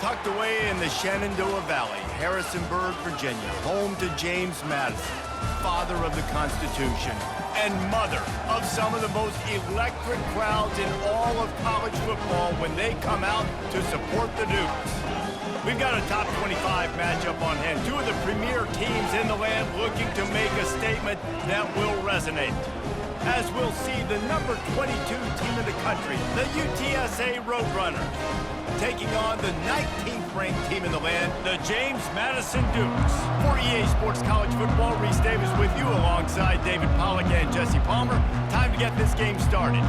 Tucked away in the Shenandoah Valley, Harrisonburg, Virginia, home to James Madison, father of the Constitution, and mother of some of the most electric crowds in all of college football when they come out to support the Dukes. We've got a top 25 matchup on hand. Two of the premier teams in the land looking to make a statement that will resonate. As we'll see the number 22 team in the country, the UTSA Roadrunners, taking on the 19th ranked team in the land, the James Madison Dukes. For EA Sports College Football, Reese Davis with you alongside David Pollack and Jesse Palmer. Time to get this game started.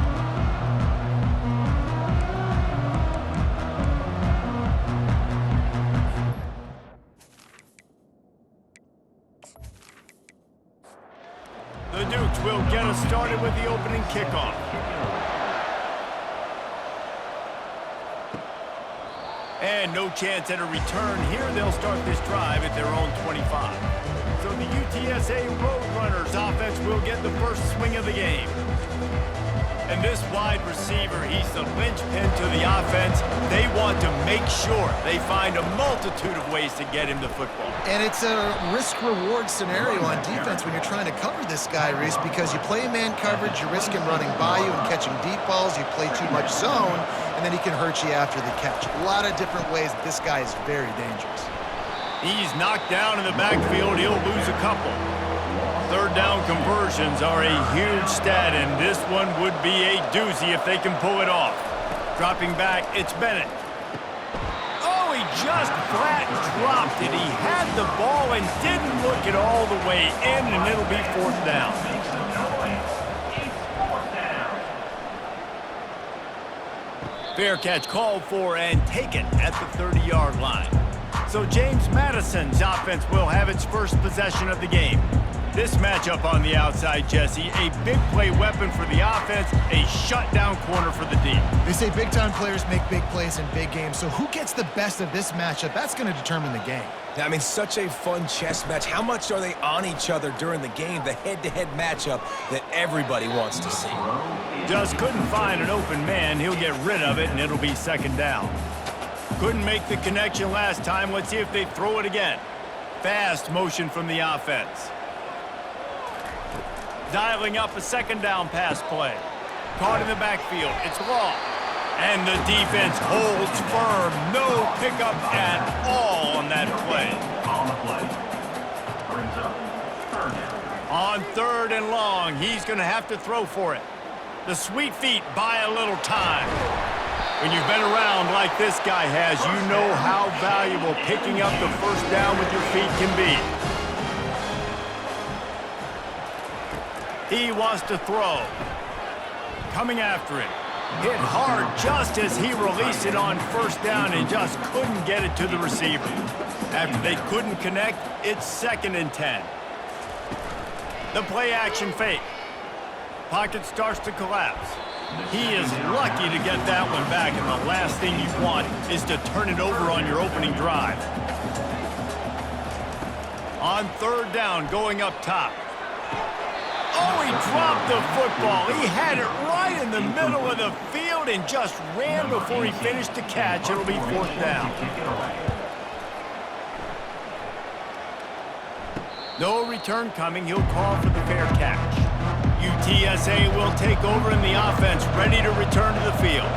The Dukes will get us started with the opening kickoff. And no chance at a return here. They'll start this drive at their own 25. So the UTSA Roadrunners offense will get the first swing of the game. And this wide receiver, he's the linchpin to the offense. They want to make sure they find a multitude of ways to get him the football. And it's a risk-reward scenario on defense when you're trying to cover this guy, Reese, because you play man coverage, you risk him running by you and catching deep balls, you play too much zone, and then he can hurt you after the catch. A lot of different ways that this guy is very dangerous. He's knocked down in the backfield. He'll lose a couple. Third down conversions are a huge stat, and this one would be a doozy if they can pull it off. Dropping back, it's Bennett. Oh, he just flat dropped it. He had the ball and didn't look it all the way in, and it'll be fourth down. Fair catch called for and taken at the 30-yard line. So James Madison's offense will have its first possession of the game. This matchup on the outside, Jesse, a big play weapon for the offense, a shutdown corner for the D. They say big-time players make big plays in big games, so who gets the best of this matchup? That's going to determine the game. I mean, such a fun chess match. How much are they on each other during the game? The head-to-head matchup that everybody wants to see. Just couldn't find an open man. He'll get rid of it, and it'll be second down. Couldn't make the connection last time. Let's see if they throw it again. Fast motion from the offense. Dialing up a second down pass play. Caught in the backfield. It's long. And the defense holds firm. No pickup at all on that play. On third and long, he's going to have to throw for it. The sweet feet buy a little time. When you've been around like this guy has, you know how valuable picking up the first down with your feet can be. He wants to throw. Coming after it. Hit hard just as he released it on first down and just couldn't get it to the receiver. After they couldn't connect, it's 2nd and 10. The play action fake. Pocket starts to collapse. He is lucky to get that one back, and the last thing you want is to turn it over on your opening drive. On third down, going up top. Oh, he dropped the football. He had it right in the middle of the field and just ran before he finished the catch. It'll be fourth down. No return coming. He'll call for the fair catch. UTSA will take over in the offense, ready to return to the field.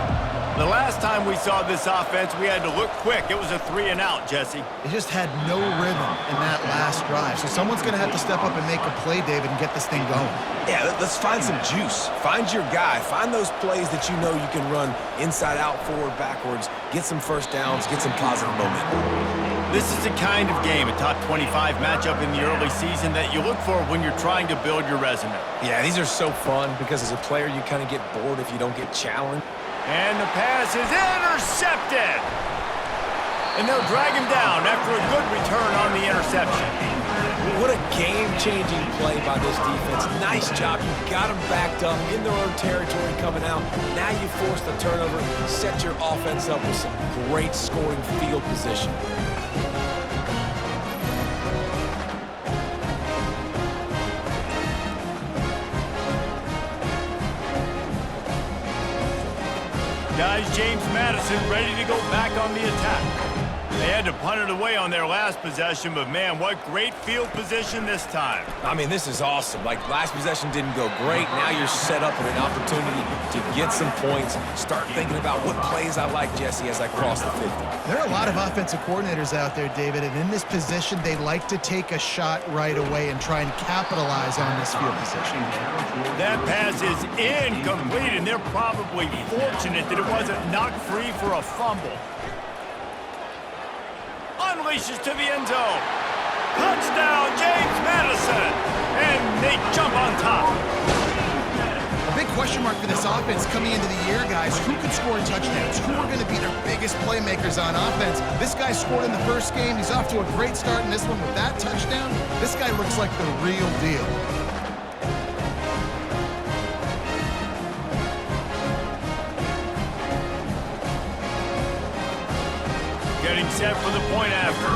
The last time we saw this offense, we had to look quick. It was a 3-and-out, Jesse. They just had no rhythm in that last drive. So someone's going to have to step up and make a play, David, and get this thing going. Yeah, let's find some juice. Find your guy. Find those plays that you know you can run inside out, forward, backwards. Get some first downs. Get some positive momentum. This is the kind of game, a top 25 matchup in the early season, that you look for when you're trying to build your resume. Yeah, these are so fun because as a player, you kind of get bored if you don't get challenged. And the pass is intercepted. And they'll drag him down after a good return on the interception. What a game-changing play by this defense. Nice job. You got them backed up in their own territory coming out. Now you force the turnover, set your offense up with some great scoring field position. Guys, James Madison ready to go back on the attack. They had to punt it away on their last possession, but man, what great field position this time. I mean, this is awesome. Like, last possession didn't go great. Now you're set up with an opportunity to get some points. Start thinking about what plays I like, Jesse, as I cross the 50. There are a lot of offensive coordinators out there, David, and in this position, they like to take a shot right away and try and capitalize on this field position. That pass is incomplete, and they're probably fortunate that it wasn't knocked free for a fumble. Unleashes to the end zone. Touchdown, James Madison. And they jump on top. A big question mark for this offense coming into the year, guys. Who could score touchdowns? Who are going to be their biggest playmakers on offense? This guy scored in the first game. He's off to a great start in this one with that touchdown. This guy looks like the real deal. Getting set for the point after.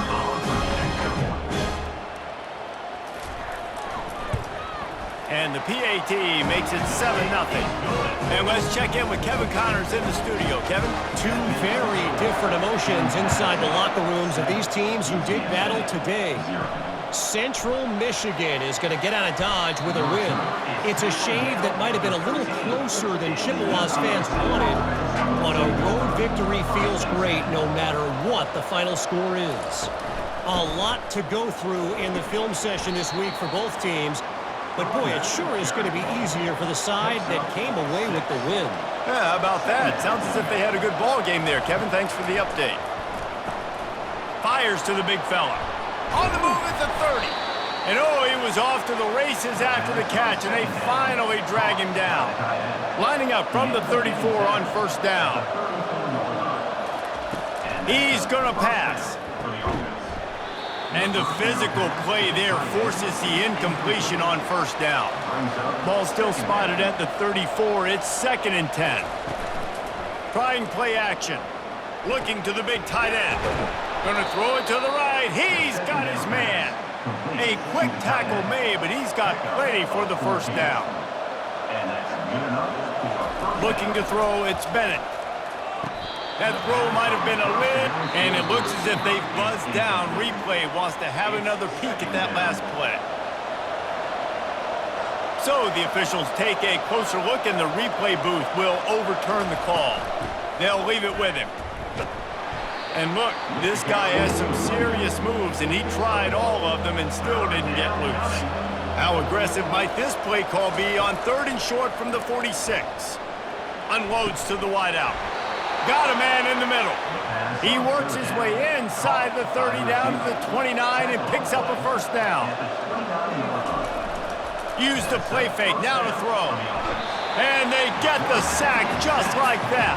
And the PAT makes it 7-0. And let's check in with Kevin Connors in the studio. Kevin? Two very different emotions inside the locker rooms of these teams who did battle today. Central Michigan is going to get out of Dodge with a win. It's a shave that might have been a little closer than Chippewa's fans wanted, but a road victory feels great no matter what the final score is. A lot to go through in the film session this week for both teams, but boy, it sure is going to be easier for the side that came away with the win. Yeah, how about that? Sounds as if they had a good ball game there, Kevin. Thanks for the update. Fires to the big fella. On the move at the 30. And oh, he was off to the races after the catch, and they finally drag him down. Lining up from the 34 on first down. He's going to pass. And the physical play there forces the incompletion on first down. Ball still spotted at the 34. It's 2nd and 10. Trying play action. Looking to the big tight end. Gonna throw it to the right. He's got his man. A quick tackle made, but he's got plenty for the first down. Looking to throw, it's Bennett. That throw might have been a lid, and it looks as if they've buzzed down. Replay wants to have another peek at that last play. So the officials take a closer look, and the replay booth will overturn the call. They'll leave it with him. And look, this guy has some serious moves, and he tried all of them and still didn't get loose. How aggressive might this play call be on 3rd and short from the 46? Unloads to the wideout. Got a man in the middle. He works his way inside the 30 down to the 29 and picks up a first down. Used the play fake, now to throw. And they get the sack just like that.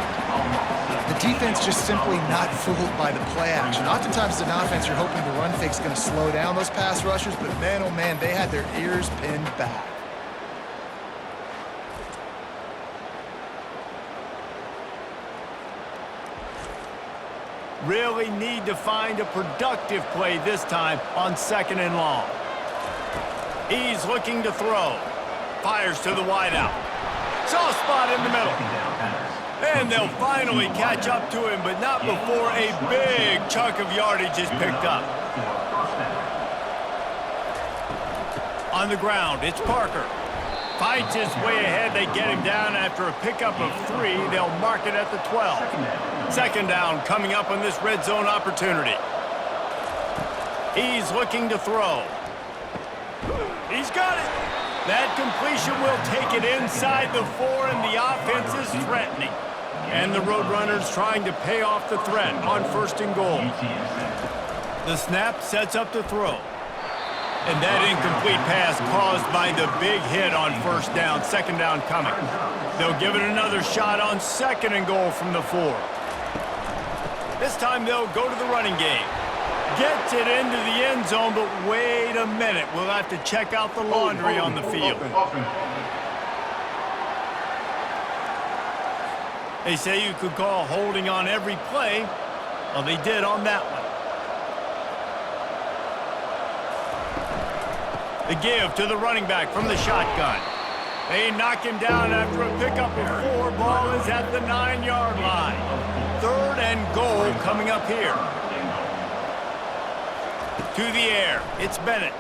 The defense just simply not fooled by the play action. Oftentimes as an offense, you're hoping the run fake's going to slow down those pass rushers, but man, oh man, they had their ears pinned back. Really need to find a productive play this time on 2nd and long. He's looking to throw. Fires to the wideout. Soft spot in the middle. And they'll finally catch up to him, but not before a big chunk of yardage is picked up. On the ground, it's Parker. Fights his way ahead. They get him down after a pickup of 3. They'll mark it at the 12. 2nd down coming up on this red zone opportunity. He's looking to throw. He's got it. That completion will take it inside the 4, and the offense is threatening. And the Roadrunners trying to pay off the threat on 1st and goal. The snap sets up the throw. And that incomplete pass caused by the big hit on 1st down. 2nd down coming. They'll give it another shot on 2nd and goal from the 4. This time they'll go to the running game. Gets it into the end zone, but wait a minute. We'll have to check out the laundry on the field. They say you could call holding on every play. Well, they did on that one. The give to the running back from the shotgun. They knock him down after a pickup of 4. Ball is at the 9-yard line. 3rd and goal coming up here. To the air, it's Bennett.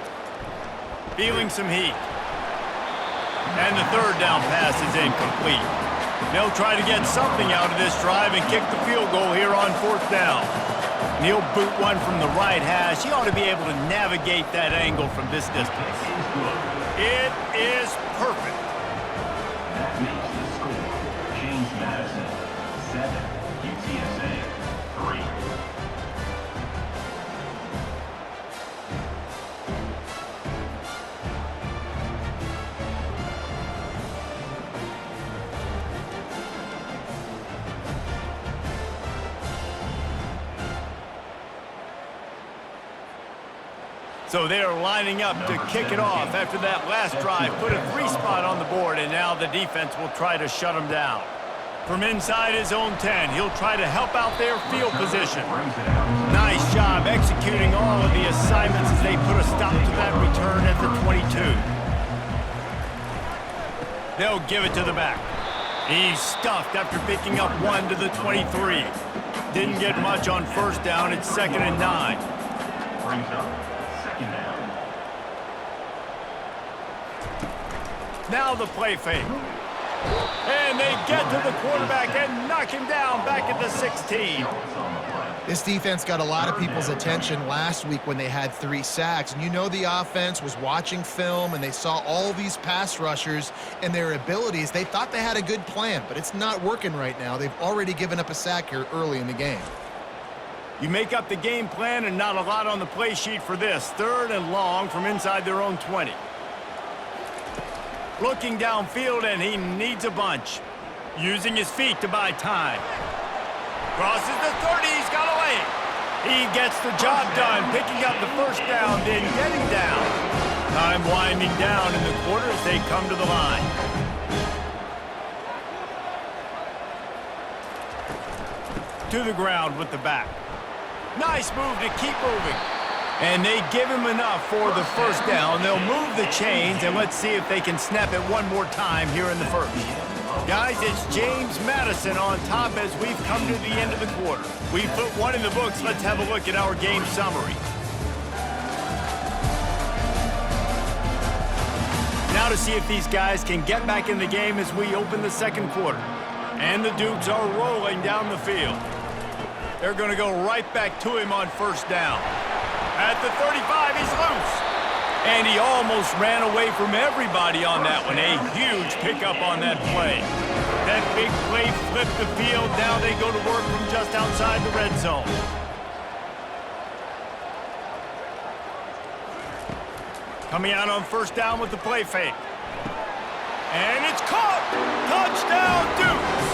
Feeling some heat. And the third down pass is incomplete. They'll try to get something out of this drive and kick the field goal here on 4th down. And he'll boot one from the right hash. He ought to be able to navigate that angle from this distance. It is perfect. That makes the score. James Madison, 7. UTSA, 3. So they are lining up to kick it off after that last drive. Put a 3-spot on the board, and now the defense will try to shut them down. From inside his own 10, he'll try to help out their field position. Nice job executing all of the assignments as they put a stop to that return at the 22. They'll give it to the back. He's stuffed after picking up one to the 23. Didn't get much on 1st down. It's 2nd and 9. Brings up 2nd down. Now the play fake. And they get to the quarterback and knock him down back at the 16. This defense got a lot of people's attention last week when they had 3 sacks. And you know the offense was watching film and they saw all these pass rushers and their abilities. They thought they had a good plan, but it's not working right now. They've already given up a sack here early in the game. You make up the game plan and not a lot on the play sheet for this. 3rd and long from inside their own 20. Looking downfield, and he needs a bunch. Using his feet to buy time. Crosses the 30, he's got away. He gets the job done, picking up the 1st down, then getting down. Time winding down in the quarter as they come to the line. To the ground with the back. Nice move to keep moving. And they give him enough for the 1st down. They'll move the chains, and let's see if they can snap it one more time here in the 1st. Guys, it's James Madison on top as we've come to the end of the quarter. We've put one in the books. Let's have a look at our game summary. Now to see if these guys can get back in the game as we open the 2nd quarter. And the Dukes are rolling down the field. They're going to go right back to him on 1st down. At the 35, he's loose. And he almost ran away from everybody on that one. A huge pickup on that play. That big play flipped the field. Now they go to work from just outside the red zone. Coming out on 1st down with the play fake. And it's caught! Touchdown, Dukes!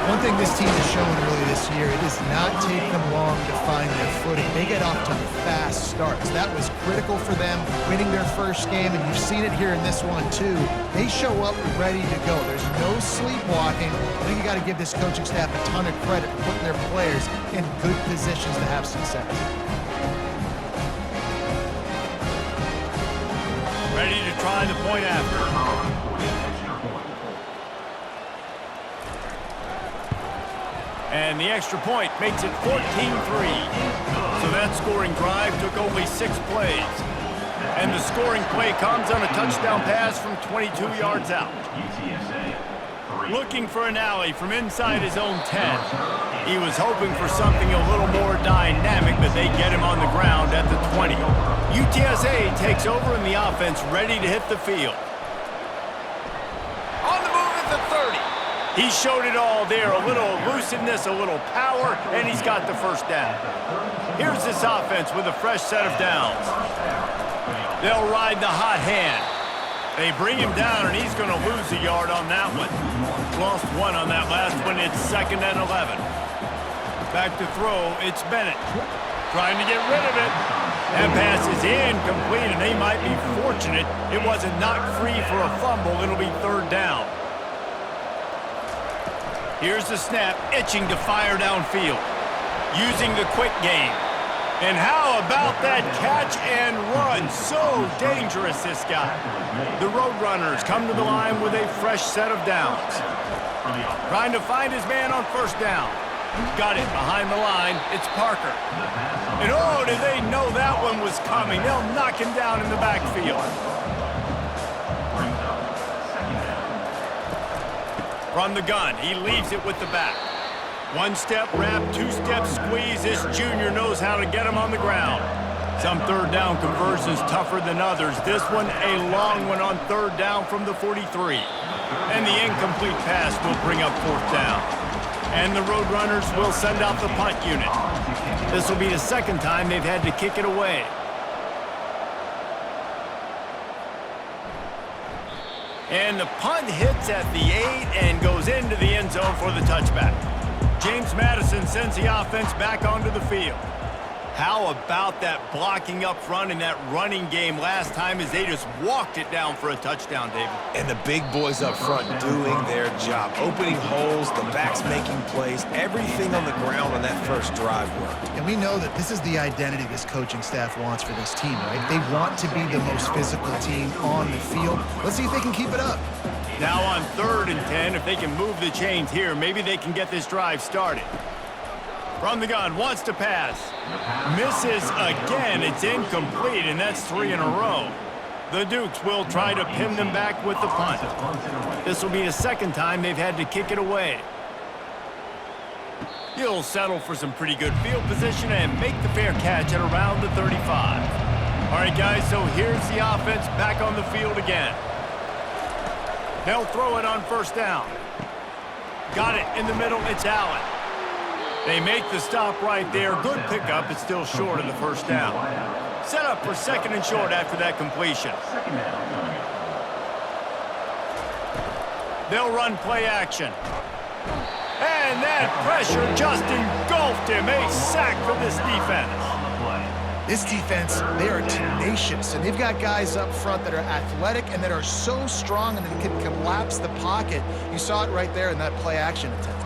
One thing this team has shown early this year, it does not take them long to find their footing. They get off to fast starts. That was critical for them, winning their 1st game, and you've seen it here in this one too. They show up ready to go. There's no sleepwalking. I think you got to give this coaching staff a ton of credit for putting their players in good positions to have success. Ready to try the point after. And the extra point makes it 14-3. So that scoring drive took only 6 plays. And the scoring play comes on a touchdown pass from 22 yards out. Looking for an alley from inside his own 10. He was hoping for something a little more dynamic, but they get him on the ground at the 20. UTSA takes over in the offense, ready to hit the field. On the move at the 30. He showed it all there, a little elusiveness, a little power, and he's got the 1st down. Here's this offense with a fresh set of downs. They'll ride the hot hand. They bring him down, and he's going to lose a yard on that one. Lost 1 on that last one. It's 2nd and 11. Back to throw, it's Bennett. Trying to get rid of it. That pass is incomplete, and they might be fortunate it wasn't knocked free for a fumble. It'll be 3rd down. Here's the snap, itching to fire downfield. Using the quick game. And how about that catch and run? So dangerous, this guy. The Roadrunners come to the line with a fresh set of downs. Trying to find his man on 1st down. Got it behind the line. It's Parker. And oh, did they know that one was coming? They'll knock him down in the backfield. Brings up second down. From the gun, he leaves it with the back. One-step wrap, two-step squeeze. This junior knows how to get him on the ground. Some third down conversions tougher than others. This one, a long one on third down from the 43. And the incomplete pass will bring up fourth down. And the Roadrunners will send out the punt unit. This will be the second time they've had to kick it away. And the punt hits at the 8 and goes into the end zone for the touchback. James Madison sends the offense back onto the field. How about that blocking up front in that running game last time as they just walked it down for a touchdown, David? And the big boys up front doing their job. Opening holes, the backs making plays, everything on the ground on that first drive worked. And we know that this is the identity this coaching staff wants for this team, right? They want to be the most physical team on the field. Let's see if they can keep it up. Now on 3rd and 10, if they can move the chains here, maybe they can get this drive started. From the gun, wants to pass. Misses again. It's incomplete, and that's 3 in a row. The Dukes will try to pin them back with the punt. This will be the second time they've had to kick it away. He'll settle for some pretty good field position and make the fair catch at around the 35. All right, guys, so here's the offense back on the field again. They'll throw it on first down. Got it in the middle. It's Allen. They make the stop right there. Good pickup. It's still short of the first down. Set up for 2nd and short after that completion. They'll run play action. And that pressure just engulfed him. A sack for this defense. This defense, they are tenacious, and they've got guys up front that are athletic and that are so strong and that can collapse the pocket. You saw it right there in that play action attempt.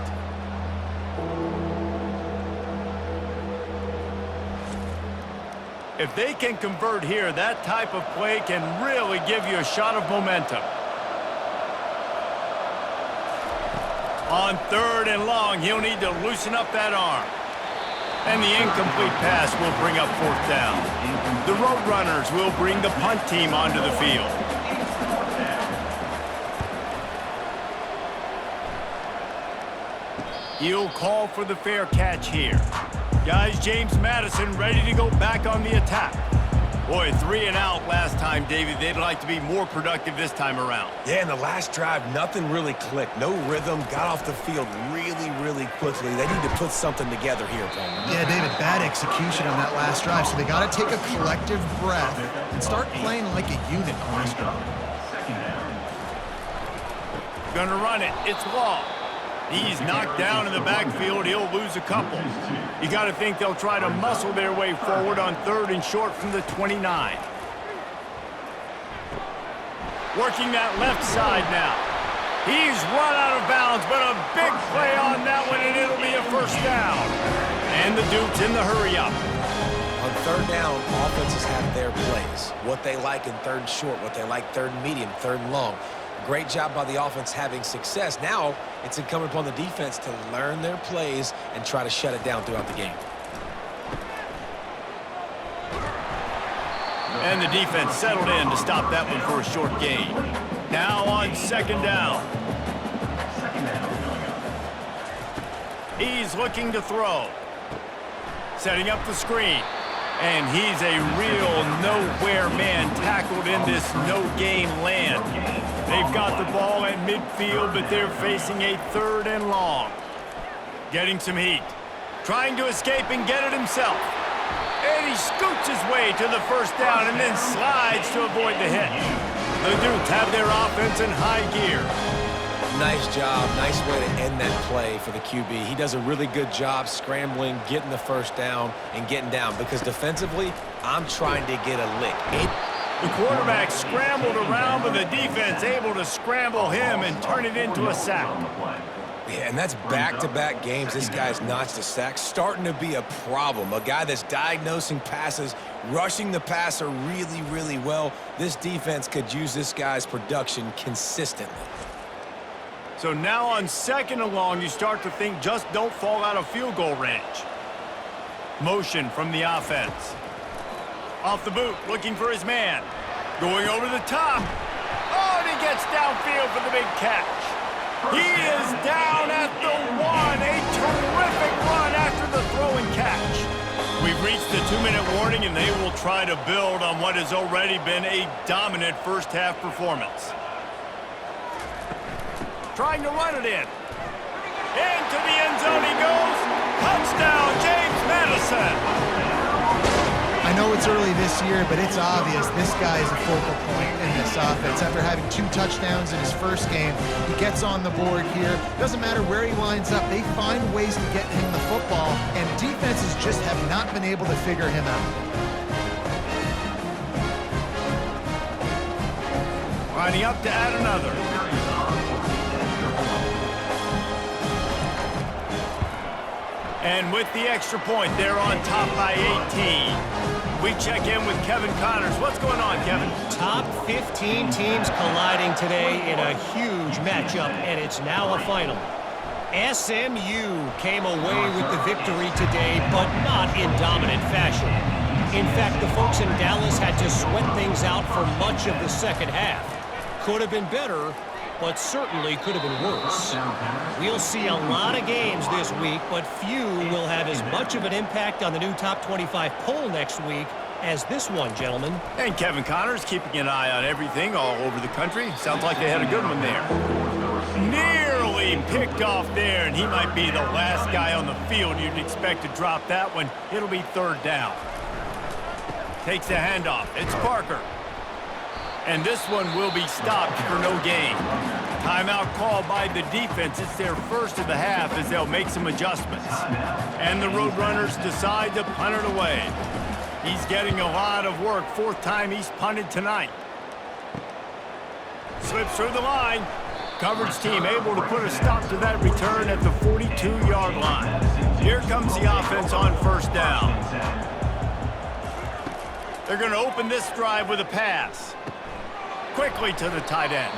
If they can convert here, that type of play can really give you a shot of momentum. On 3rd and long, he'll need to loosen up that arm. And the incomplete pass will bring up 4th down. The Roadrunners will bring the punt team onto the field. He'll call for the fair catch here. Guys, James Madison ready to go back on the attack. Boy, 3 and out last time, David. They'd like to be more productive this time around. Yeah, in the last drive, nothing really clicked. No rhythm, got off the field really quickly. They need to put something together here, Coleman. Yeah, David, bad execution on that last drive, so they got to take a collective breath and start playing like a unit on this drive. Gonna run it. It's Law. He's knocked down in the backfield. He'll lose a couple. You got to think they'll try to muscle their way forward on 3rd and short from the 29. Working that left side now. He's run out of bounds, but a big play on that one, and it'll be a first down. And the Dukes in the hurry up. On 3rd down, offenses have their plays. What they like in 3rd and short, what they like 3rd and medium, 3rd and long. Great job by the offense having success. Now it's incumbent upon the defense to learn their plays and try to shut it down throughout the game. And the defense settled in to stop that one for a short gain. Now on 2nd down. He's looking to throw. Setting up the screen. And he's a real nowhere man tackled in this no-gain land. They've got the ball at midfield, but they're facing a 3rd and long. Getting some heat. Trying to escape and get it himself. And he scoots his way to the first down and then slides to avoid the hit. The Dukes have their offense in high gear. Nice job. Nice way to end that play for the QB. He does a really good job scrambling, getting the first down, and getting down. Because defensively, I'm trying to get a lick. The quarterback scrambled around, but the defense able to scramble him and turn it into a sack. Yeah, and that's back-to-back games. This guy's notched a sack. Starting to be a problem. A guy that's diagnosing passes, rushing the passer really well. This defense could use this guy's production consistently. So now on 2nd and long, you start to think just don't fall out of field goal range. Motion from the offense. Off the boot, looking for his man. Going over the top. Oh, and he gets downfield for the big catch. He is down at the 1. A terrific run after the throw and catch. We've reached the 2-minute warning, and they will try to build on what has already been a dominant first-half performance. Trying to run it in. Into the end zone he goes. Touchdown, James Madison. I know it's early this year, but it's obvious this guy is a focal point in this offense. After having 2 touchdowns in his first game, he gets on the board here. Doesn't matter where he lines up, they find ways to get him the football, and defenses just have not been able to figure him out. Lining up to add another. And with the extra point, they're on top by 18. We check in with Kevin Connors. What's going on, Kevin? Top 15 teams colliding today in a huge matchup, and it's now a final. SMU came away with the victory today, but not in dominant fashion. In fact, the folks in Dallas had to sweat things out for much of the second half. Could have been better, but certainly could have been worse. We'll see a lot of games this week, but few will have as much of an impact on the new top 25 poll next week as this one, gentlemen. And Kevin Connors keeping an eye on everything all over the country. Sounds like they had a good one there. Nearly picked off there, and he might be the last guy on the field you'd expect to drop that one. It'll be 3rd down. Takes the handoff. It's Parker. And this one will be stopped for no gain. Timeout called by the defense. It's their first of the half as they'll make some adjustments. And the Roadrunners decide to punt it away. He's getting a lot of work. 4th time he's punted tonight. Slips through the line. Coverage team able to put a stop to that return at the 42-yard line. Here comes the offense on 1st down. They're going to open this drive with a pass. Quickly to the tight end.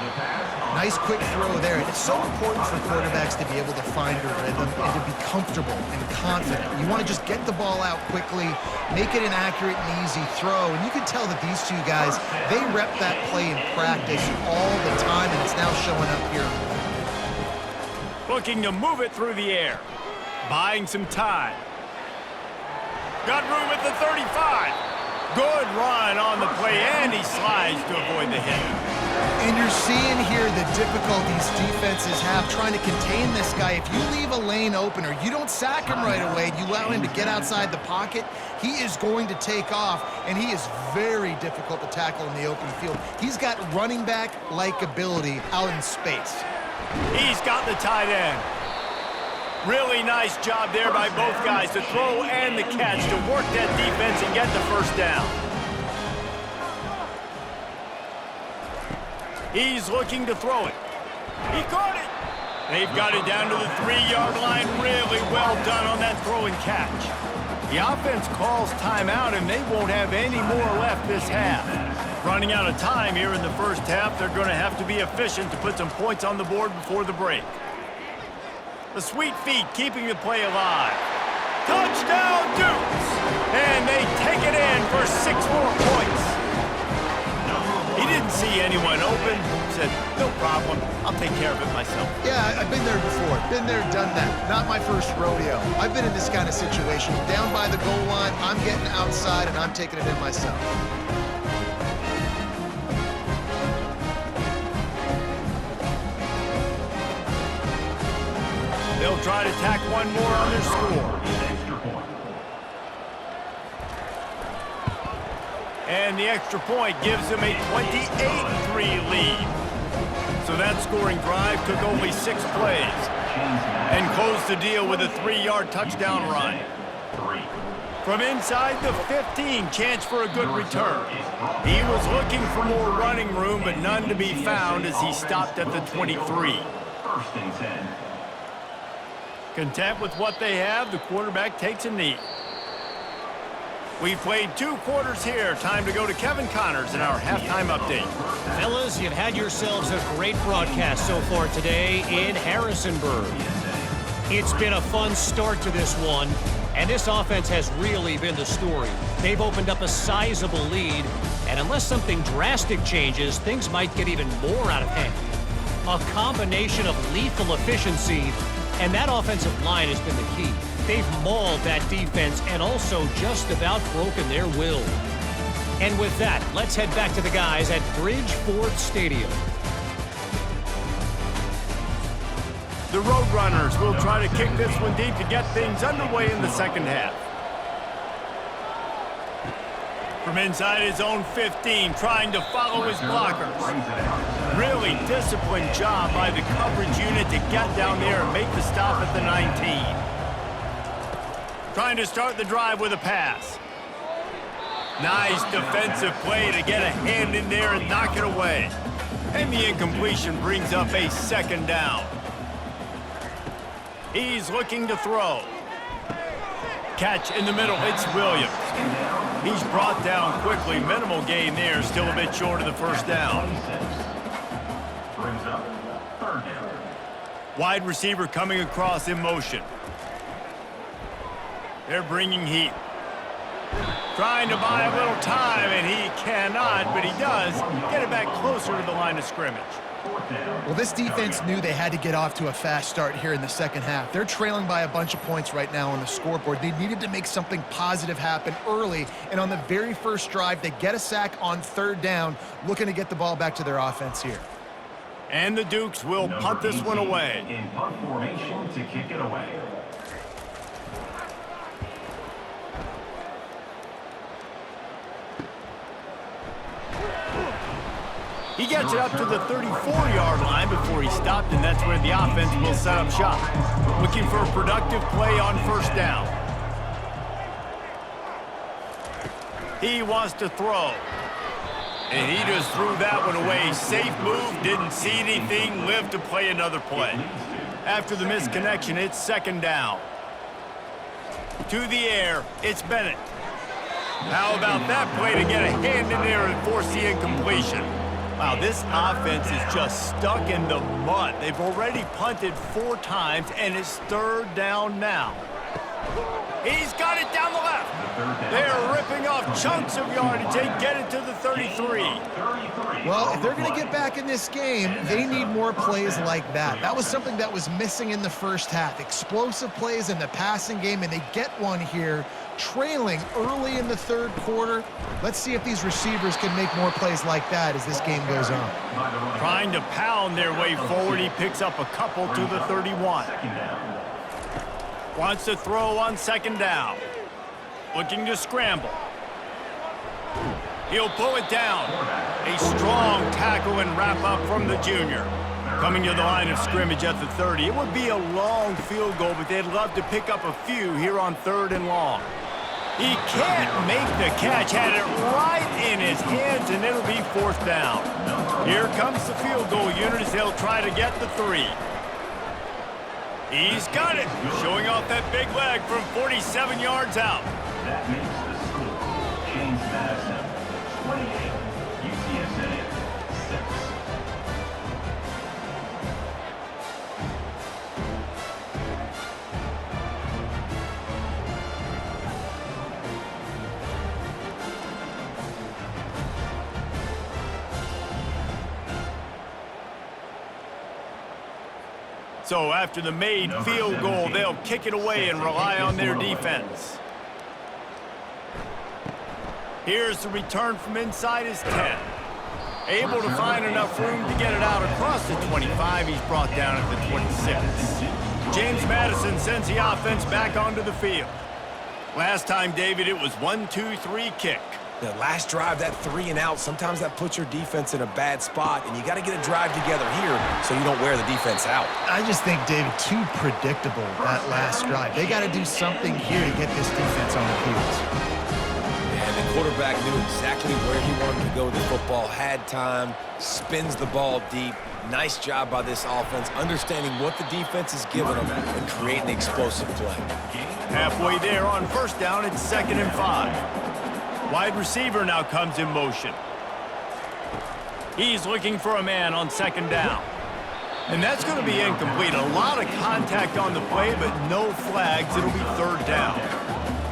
Nice quick throw there. It's so important for quarterbacks to be able to find a rhythm and to be comfortable and confident. You want to just get the ball out quickly, make it an accurate and easy throw. And you can tell that these 2 guys, they rep that play in practice all the time, and it's now showing up here. Looking to move it through the air. Buying some time. Got room at the 35. Good run on the play, and he slides to avoid the hit. And you're seeing here the difficulties defenses have trying to contain this guy. If you leave a lane open or you don't sack him right away, you allow him to get outside the pocket, he is going to take off, and he is very difficult to tackle in the open field. He's got running back-like ability out in space. He's got the tight end. Really nice job there by both guys, the throw and the catch, to work that defense and get the 1st down. He's looking to throw it. He caught it. They've got it down to the 3-yard line. Really well done on that throw and catch. The offense calls timeout, and they won't have any more left this half. Running out of time here in the first half, they're going to have to be efficient to put some points on the board before the break. The sweet feet keeping the play alive. Touchdown, Dukes! And they take it in for 6 more points. He didn't see anyone open. Said, no problem. I'll take care of it myself. Yeah, I've been there before. Been there, done that. Not my first rodeo. I've been in this kind of situation. Down by the goal line, I'm getting outside, and I'm taking it in myself. They'll try to tack one more on their score. And the extra point gives them a 28-3 lead. So that scoring drive took only 6 plays and closed the deal with a 3-yard touchdown run. From inside the 15, chance for a good return. He was looking for more running room, but none to be found as he stopped at the 23. 1st and 10. Content with what they have, the quarterback takes a knee. We've played 2 quarters here. Time to go to Kevin Connors in our halftime update. Fellas, you've had yourselves a great broadcast so far today in Harrisonburg. It's been a fun start to this one, and this offense has really been the story. They've opened up a sizable lead, and unless something drastic changes, things might get even more out of hand. A combination of lethal efficiency, and that offensive line has been the key. They've mauled that defense and also just about broken their will. And with that, let's head back to the guys at Bridgeforth Stadium. The Roadrunners will try to kick this one deep to get things underway in the second half. From inside his own 15, trying to follow his blockers. Really disciplined job by the coverage unit to get down there and make the stop at the 19. Trying to start the drive with a pass. Nice defensive play to get a hand in there and knock it away. And the incompletion brings up a second down. He's looking to throw. Catch in the middle, it's Williams. He's brought down quickly. Minimal gain there, still a bit short of the first down. Brings up third down. Wide receiver coming across in motion. They're bringing heat. Trying to buy a little time, and he cannot, but he does get it back closer to the line of scrimmage. Well, this defense knew they had to get off to a fast start here in the second half. They're trailing by a bunch of points right now on the scoreboard. They needed to make something positive happen early, and on the very first drive, they get a sack on third down, looking to get the ball back to their offense here. And the Dukes will punt this one away. In punt formation to kick it away. He gets it up to the 34-yard line before he stopped, and that's where the offense will set up shop. Looking for a productive play on first down. He wants to throw. And he just threw that one away. Safe move, didn't see anything, lived to play another play. After the misconnection, it's second down. To the air, it's Bennett. How about that play to get a hand in there and force the incompletion? Wow, this offense is just stuck in the mud. They've already punted 4 times, and it's third down now. He's got it down the left. They're ripping off chunks of yardage. They get it to the 33. Well, if they're going to get back in this game, they need more plays like that. That was something that was missing in the first half. Explosive plays in the passing game, and they get one here, trailing early in the third quarter. Let's see if these receivers can make more plays like that as this game goes on. Trying to pound their way forward. He picks up a couple to the 31. Wants to throw on second down. Looking to scramble. He'll pull it down. A strong tackle and wrap up from the junior. Coming to the line of scrimmage at the 30. It would be a long field goal, but they'd love to pick up a few here on third and long. He can't make the catch. Had it right in his hands, and it'll be fourth down. Here comes the field goal unit as they'll try to get the 3. He's got it. Showing off that big leg from 47 yards out. That makes the score. James Madison, 28. UTSA, 6. So after the made field goal, they'll kick it away and rely on their defense. Here's the return from inside his 10. Able to find enough room to get it out across the 25. He's brought down at the 26. James Madison sends the offense back onto the field. Last time, David, it was 1-2-3 kick. The last drive, that 3 and out, sometimes that puts your defense in a bad spot, and you got to get a drive together here so you don't wear the defense out. I just think, David, too predictable, that last drive. They got to do something here to get this defense on the field. And the quarterback knew exactly where he wanted to go with the football, had time, spins the ball deep. Nice job by this offense, understanding what the defense is giving them and creating explosive play. Halfway there on first down, it's 2nd and 5. Wide receiver now comes in motion. He's looking for a man on second down. And that's going to be incomplete. A lot of contact on the play, but no flags. It'll be third down.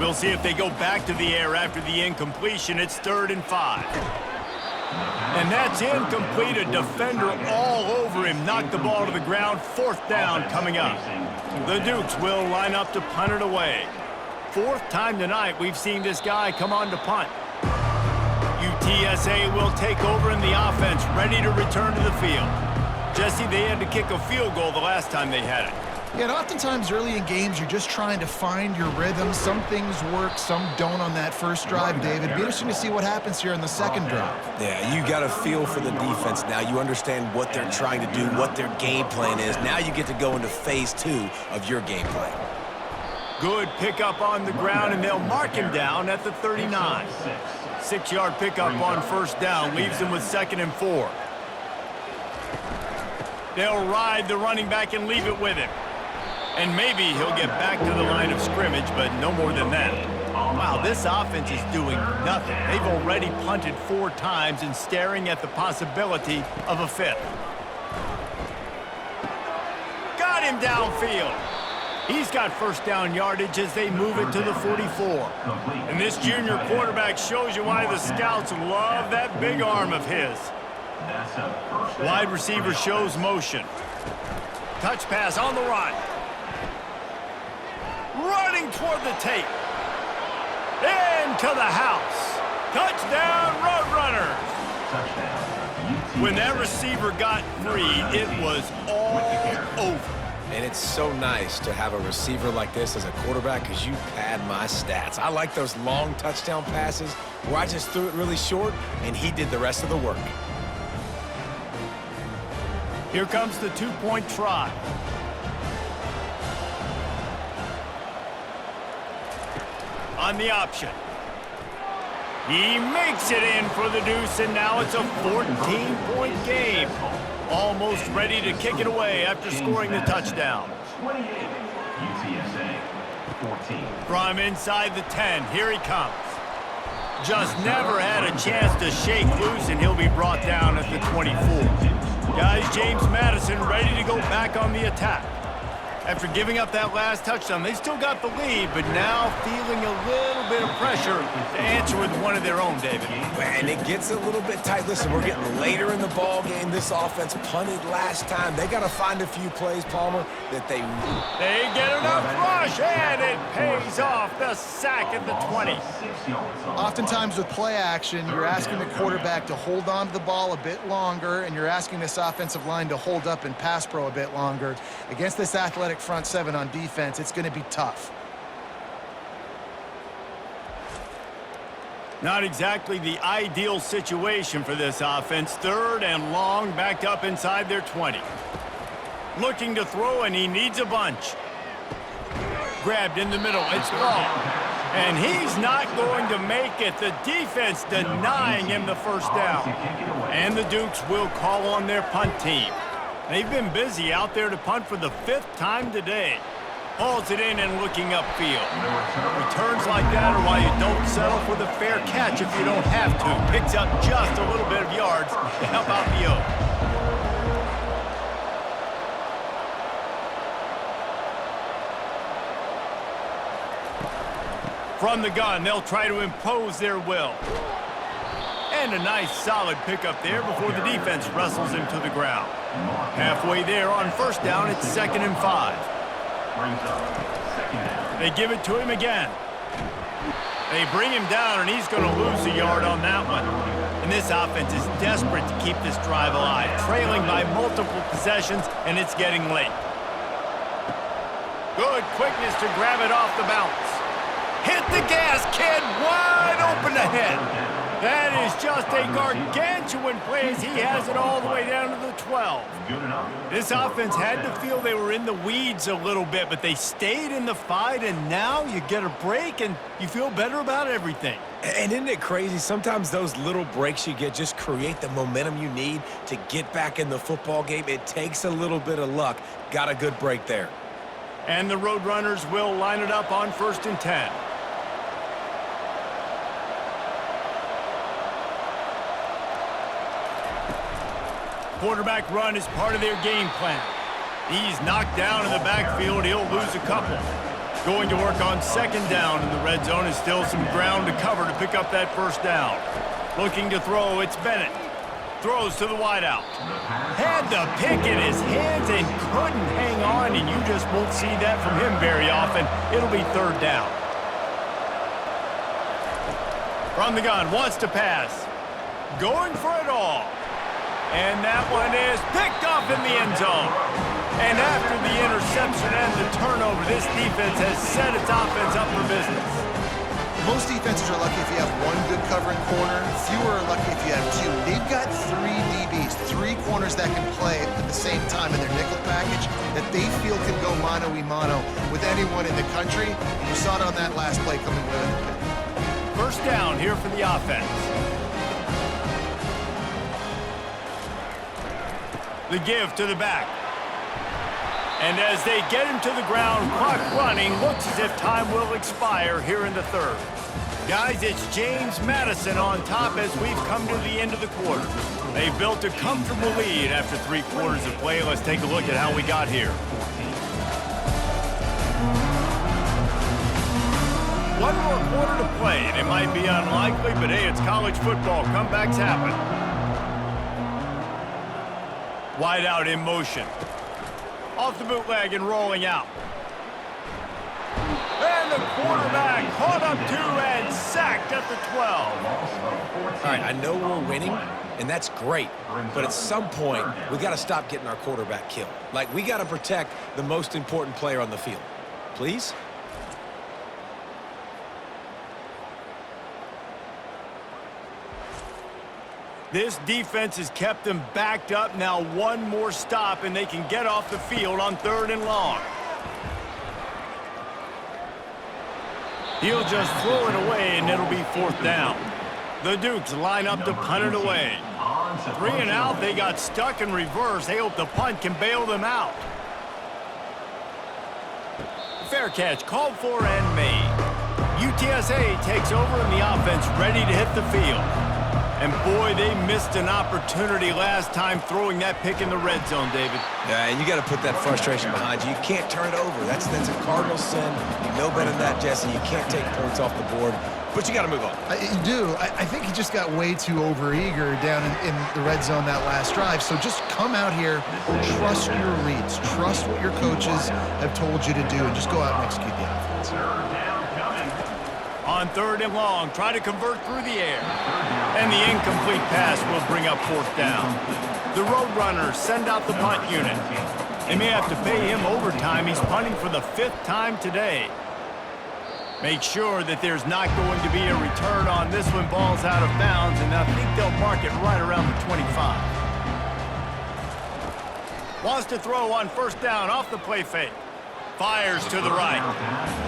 We'll see if they go back to the air after the incompletion. It's 3rd and 5. And that's incomplete. A defender all over him. Knocked the ball to the ground. 4th down coming up. The Dukes will line up to punt it away. 4th time tonight we've seen this guy come on to punt. UTSA will take over in the offense, ready to return to the field. Jesse, they had to kick a field goal the last time they had it. Yeah, and oftentimes early in games, you're just trying to find your rhythm. Some things work, some don't on that first drive, David. It'd be interesting to see what happens here in the second drive. Yeah, you got a feel for the defense now. You understand what they're trying to do, what their game plan is. Now you get to go into phase 2 of your game plan. Good pickup on the ground, and they'll mark him down at the 39. 6-yard pickup on first down leaves him with 2nd and 4. They'll ride the running back and leave it with him. And maybe he'll get back to the line of scrimmage, but no more than that. Wow, this offense is doing nothing. They've already punted 4 times and staring at the possibility of a 5th. Got him downfield. He's got first down yardage as they move it to the 44. And this junior quarterback shows you why the scouts love that big arm of his. Wide receiver shows motion. Touch pass on the run. Running toward the tape. Into the house. Touchdown, Roadrunners. When that receiver got free, it was all over. And it's so nice to have a receiver like this as a quarterback because you pad my stats. I like those long touchdown passes where I just threw it really short and he did the rest of the work. Here comes the 2-point try. On the option. He makes it in for the deuce, and now it's a 14-point game. Almost ready to kick it away after scoring the touchdown. 28, UTSA, 14. From inside the 10, here he comes. Just never had a chance to shake loose, and he'll be brought down at the 24. Guys, James Madison ready to go back on the attack. After giving up that last touchdown, they still got the lead, but now feeling a little bit of pressure to answer with one of their own, David. And it gets a little bit tight. Listen, we're getting later in the ball game. This offense punted last time. They got to find a few plays, Palmer, that they get enough rush, and it pays off. The sack at the 20. Oftentimes with play action, you're asking the quarterback to hold on to the ball a bit longer, and you're asking this offensive line to hold up in pass pro a bit longer. Against this athletic front 7 on defense, it's going to be tough. Not exactly the ideal situation for this offense. 3rd and long, backed up inside their 20. Looking to throw, and he needs a bunch. Grabbed in the middle. It's long. And he's not going to make it. The defense denying him the first down. And the Dukes will call on their punt team. They've been busy out there to punt for the 5th time today. Hauls it in and looking upfield. Returns like that are why you don't settle for the fair catch if you don't have to. Picks up just a little bit of yards to help out the O. From the gun, they'll try to impose their will. And a nice solid pickup there before the defense wrestles him to the ground. Halfway there on first down, it's 2nd and 5. They give it to him again. They bring him down, and he's going to lose a yard on that one. And this offense is desperate to keep this drive alive, trailing by multiple possessions, and it's getting late. Good quickness to grab it off the bounce. Hit the gas, kid, wide open ahead. That is just a gargantuan play as he has it all the way down to the 12. This offense had to feel they were in the weeds a little bit, but they stayed in the fight, and now you get a break and you feel better about everything. And isn't it crazy? Sometimes those little breaks you get just create the momentum you need to get back in the football game. It takes a little bit of luck. Got a good break there. And the Roadrunners will line it up on 1st and 10. Quarterback run is part of their game plan. He's knocked down in the backfield. He'll lose a couple. Going to work on second down in the red zone is still some ground to cover to pick up that first down. Looking to throw, it's Bennett. Throws to the wideout. Had the pick in his hands and couldn't hang on, and you just won't see that from him very often. It'll be third down. From the gun, wants to pass. Going for it all. And that one is picked off in the end zone. And after the interception and the turnover, this defense has set its offense up for business. Most defenses are lucky if you have one good covering corner. Fewer are lucky if you have two. They've got 3 DBs, 3 corners that can play at the same time in their nickel package that they feel can go mano-a-mano with anyone in the country. And you saw it on that last play coming with the pick. First down here for the offense. The give to the back. And as they get him to the ground, clock running, looks as if time will expire here in the third. Guys, it's James Madison on top as we've come to the end of the quarter. They've built a comfortable lead after 3 quarters of play. Let's take a look at how we got here. One more quarter to play, and it might be unlikely, but hey, it's college football. Comebacks happen. Wide out in motion. Off the bootleg and rolling out. And the quarterback caught up to and sacked at the 12. All right, I know we're winning, and that's great. But at some point, we got to stop getting our quarterback killed. Like, we got to protect the most important player on the field. Please? This defense has kept them backed up. Now one more stop, and they can get off the field on 3rd and long. He'll just throw it away, and it'll be 4th down. The Dukes line up to punt it away. 3 and out, they got stuck in reverse. They hope the punt can bail them out. Fair catch, called for and made. UTSA takes over, and the offense ready to hit the field. And boy, they missed an opportunity last time throwing that pick in the red zone, David. Yeah, and you got to put that frustration behind you. You can't turn it over. That's a cardinal sin. You know better than that, Jesse. You can't take points off the board, but you got to move on. You do. I think he just got way too overeager down in the red zone that last drive. So just come out here, trust your reads, trust what your coaches have told you to do, and just go out and execute the offense. On 3rd and long, try to convert through the air. And the incomplete pass will bring up 4th down. The Roadrunners send out the punt unit. They may have to pay him overtime. He's punting for the 5th time today. Make sure that there's not going to be a return on this one. Ball's out of bounds, and I think they'll mark it right around the 25. Wants to throw on 1st down off the play fake. Fires to the right.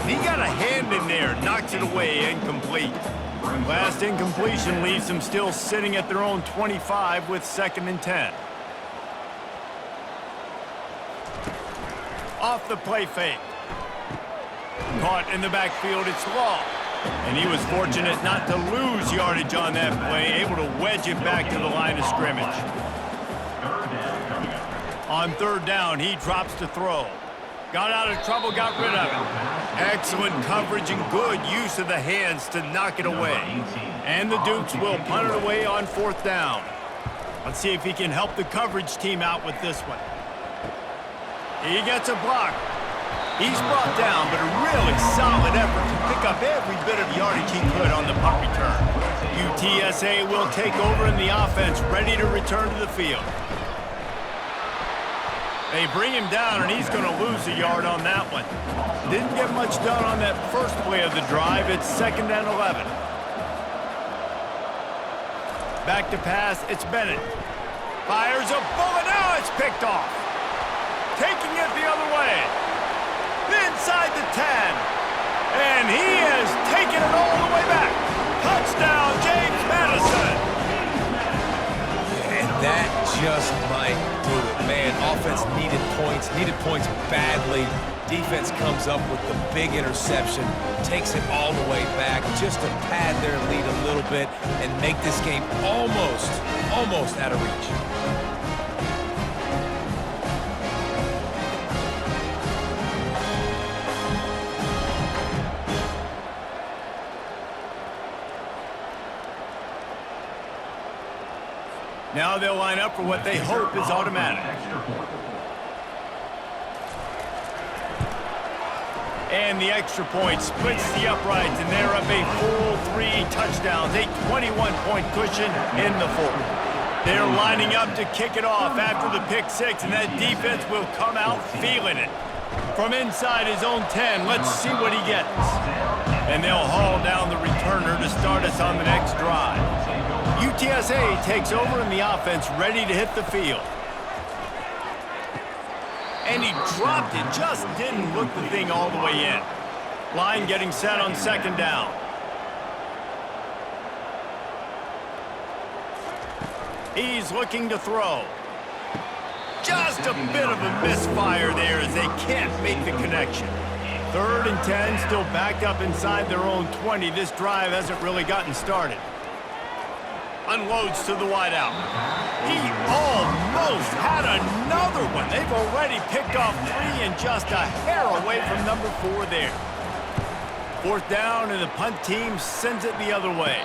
He got a hand in there, knocks it away, incomplete. Last incompletion leaves them still sitting at their own 25 with 2nd and 10. Off the play fake. Caught in the backfield, it's Law. And he was fortunate not to lose yardage on that play, able to wedge it back to the line of scrimmage. On 3rd down, he drops to throw. Got out of trouble, got rid of it. Excellent coverage and good use of the hands to knock it away. And the Dukes will punt it away on 4th down. Let's see if he can help the coverage team out with this one. He gets a block. He's brought down, but a really solid effort to pick up every bit of yardage he could on the punt return. UTSA will take over in the offense, ready to return to the field. They bring him down, and he's going to lose a yard on that one. Didn't get much done on that first play of the drive. It's 2nd and 11. Back to pass, it's Bennett. Fires a bullet, now it's picked off. Taking it the other way. Inside the 10. And he has taken it all the way back. Touchdown, James Madison. And that just might do it. Man, offense needed points badly. Defense comes up with the big interception, takes it all the way back just to pad their lead a little bit and make this game almost out of reach. Now they'll line up for what they hope is automatic. And the extra point splits the uprights, and they're up a full 3 touchdowns, a 21-point cushion in the fourth. They're lining up to kick it off after the pick 6, and that defense will come out feeling it. From inside his own 10, let's see what he gets. And they'll haul down the returner to start us on the next drive. UTSA takes over in the offense, ready to hit the field. And he dropped it, just didn't look the thing all the way in. Line getting set on second down. He's looking to throw. Just a bit of a misfire there as they can't make the connection. 3rd and 10, still backed up inside their own 20. This drive hasn't really gotten started. Unloads to the wideout. He almost had another one. They've already picked off 3 and just a hair away from number 4 there. 4th down, and the punt team sends it the other way.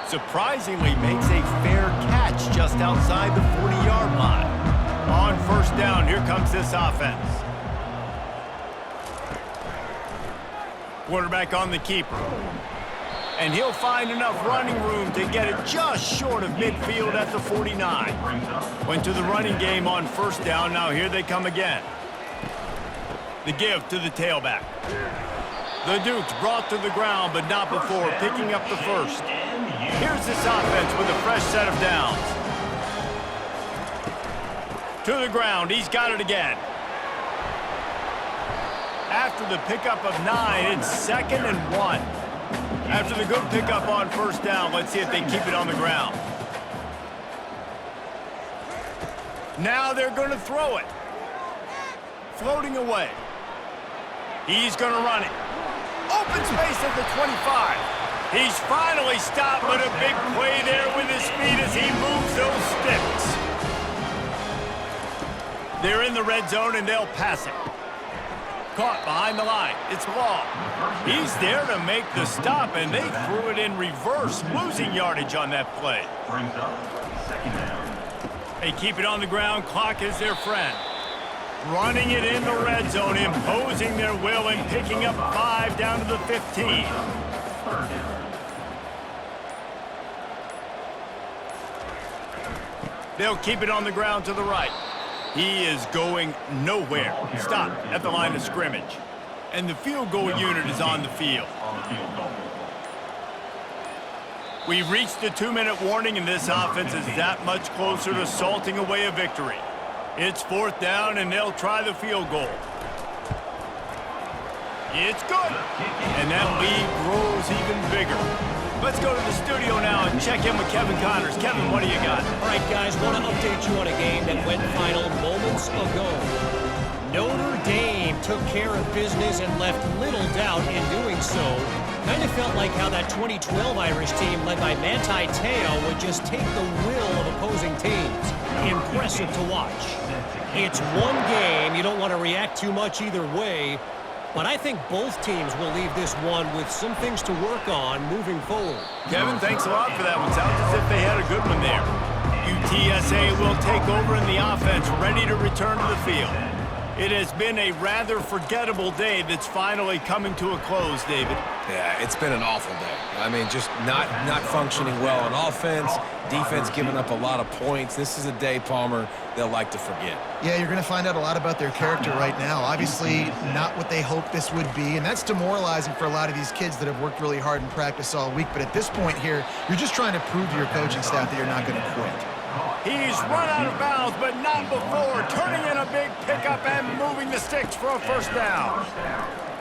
Surprisingly makes a fair catch just outside the 40-yard line. On 1st down, here comes this offense. Quarterback on the keeper. And he'll find enough running room to get it just short of midfield at the 49. Went to the running game on 1st down. Now here they come again. The give to the tailback. The Dukes brought to the ground, but not before picking up the 1st. Here's this offense with a fresh set of downs. To the ground, he's got it again. After the pickup of 9, it's 2nd and 1. After the good pickup on 1st down, let's see if they keep it on the ground. Now they're going to throw it. Floating away. He's going to run it. Open space at the 25. He's finally stopped, but a big play there with his speed as he moves those sticks. They're in the red zone, and they'll pass it. Caught behind the line. It's Law. He's there to make the stop, and they threw it in reverse, losing yardage on that play. Brings up 2nd down. They keep it on the ground. Clock is their friend. Running it in the red zone, imposing their will and picking up 5 down to the 15. 3rd down. They'll keep it on the ground to the right. He is going nowhere. Stop at the line of scrimmage. And the field goal unit is on the field. On the field goal. We've reached the 2-minute warning, and this offense is that much closer to salting away a victory. It's 4th down, and they'll try the field goal. It's good. And that lead grows even bigger. Let's go to the studio now and check in with Kevin Connors. Kevin, what do you got? All right, guys, want to update you on a game that went final moments ago. Notre Dame took care of business and left little doubt in doing so. Kind of felt like how that 2012 Irish team led by Manti Te'o would just take the will of opposing teams. Impressive to watch. It's one game. You don't want to react too much either way. But I think both teams will leave this one with some things to work on moving forward. Kevin, thanks a lot for that one. Sounds as if they had a good one there. UTSA will take over in the offense, ready to return to the field. It has been a rather forgettable day that's finally coming to a close, David. Yeah, it's been an awful day. I mean, just not functioning well on offense, defense giving up a lot of points. This is a day, Palmer, they'll like to forget. Yeah, you're going to find out a lot about their character right now. Obviously, not what they hoped this would be, and that's demoralizing for a lot of these kids that have worked really hard in practice all week. But at this point here, you're just trying to prove to your coaching staff that you're not going to quit. He's run out of bounds, but not before. Turning in a big pickup and moving the sticks for a 1st down.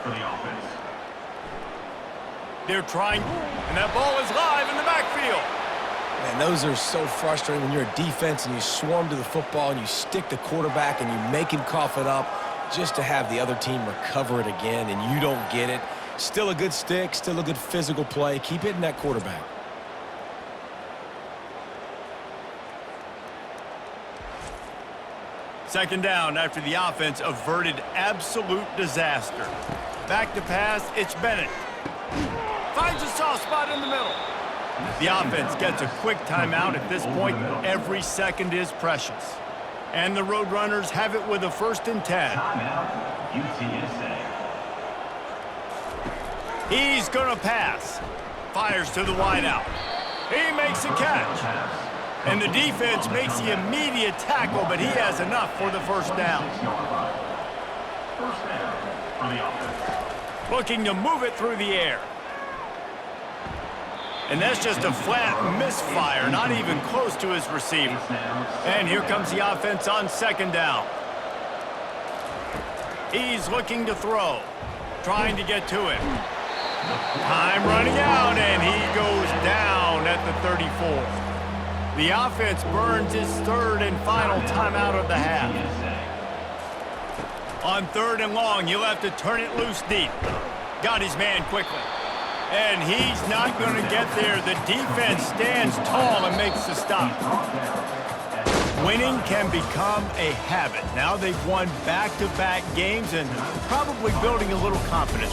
For the offense. They're trying, and that ball is live in the backfield. Man, those are so frustrating when you're a defense and you swarm to the football and you stick the quarterback and you make him cough it up just to have the other team recover it again and you don't get it. Still a good stick, still a good physical play. Keep hitting that quarterback. Second down after the offense averted absolute disaster. Back to pass, it's Bennett. Finds a soft spot in the middle. The offense gets a quick timeout at this point. Every second is precious. And the Roadrunners have it with a 1st and 10. Timeout, UTSA. He's going to pass. Fires to the wideout. He makes a catch. And the defense makes the immediate tackle, but he has enough for the 1st down. First down for the offense. Looking to move it through the air. And that's just a flat misfire, not even close to his receiver. And here comes the offense on 2nd down. He's looking to throw, trying to get to it. Time running out, and he goes down at the 34. The offense burns his 3rd and final timeout of the half. On 3rd and long, you'll have to turn it loose deep. Got his man quickly. And he's not going to get there. The defense stands tall and makes the stop. Winning can become a habit. Now they've won back-to-back games and probably building a little confidence.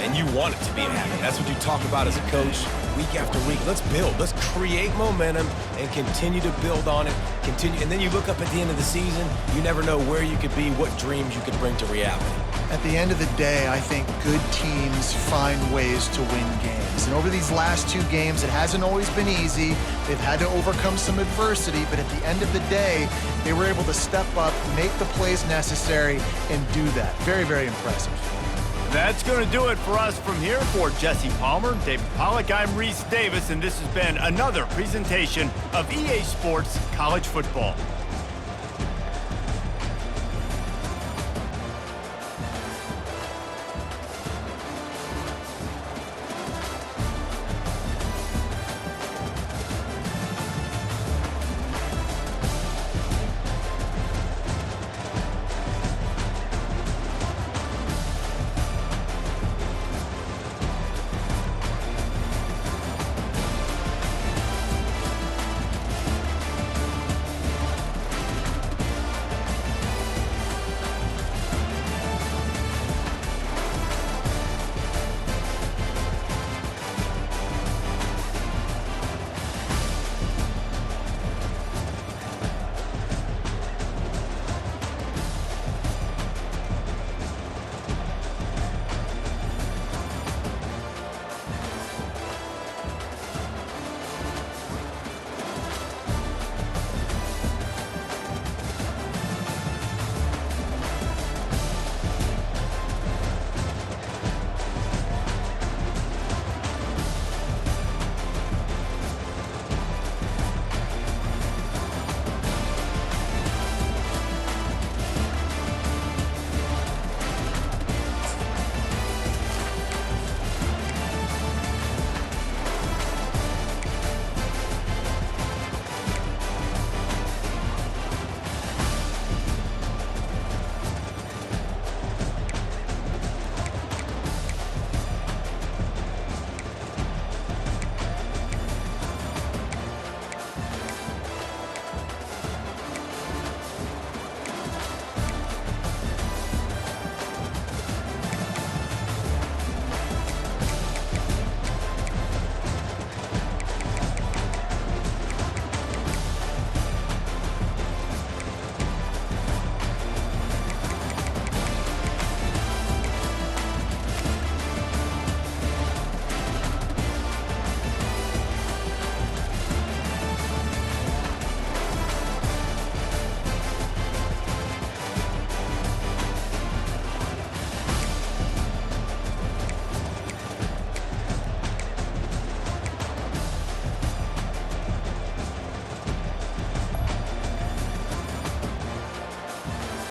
And you want it to be a habit. That's what you talk about as a coach week after week. Let's build. Let's create momentum and continue to build on it. Continue, and then you look up at the end of the season, you never know where you could be, what dreams you could bring to reality. At the end of the day, I think good teams find ways to win games. And over these last 2 games, it hasn't always been easy. They've had to overcome some adversity, but at the end of the day, they were able to step up, make the plays necessary, and do that. Very, very impressive. That's going to do it for us from here. For Jesse Palmer, David Pollack, I'm Reese Davis, and this has been another presentation of EA Sports College Football.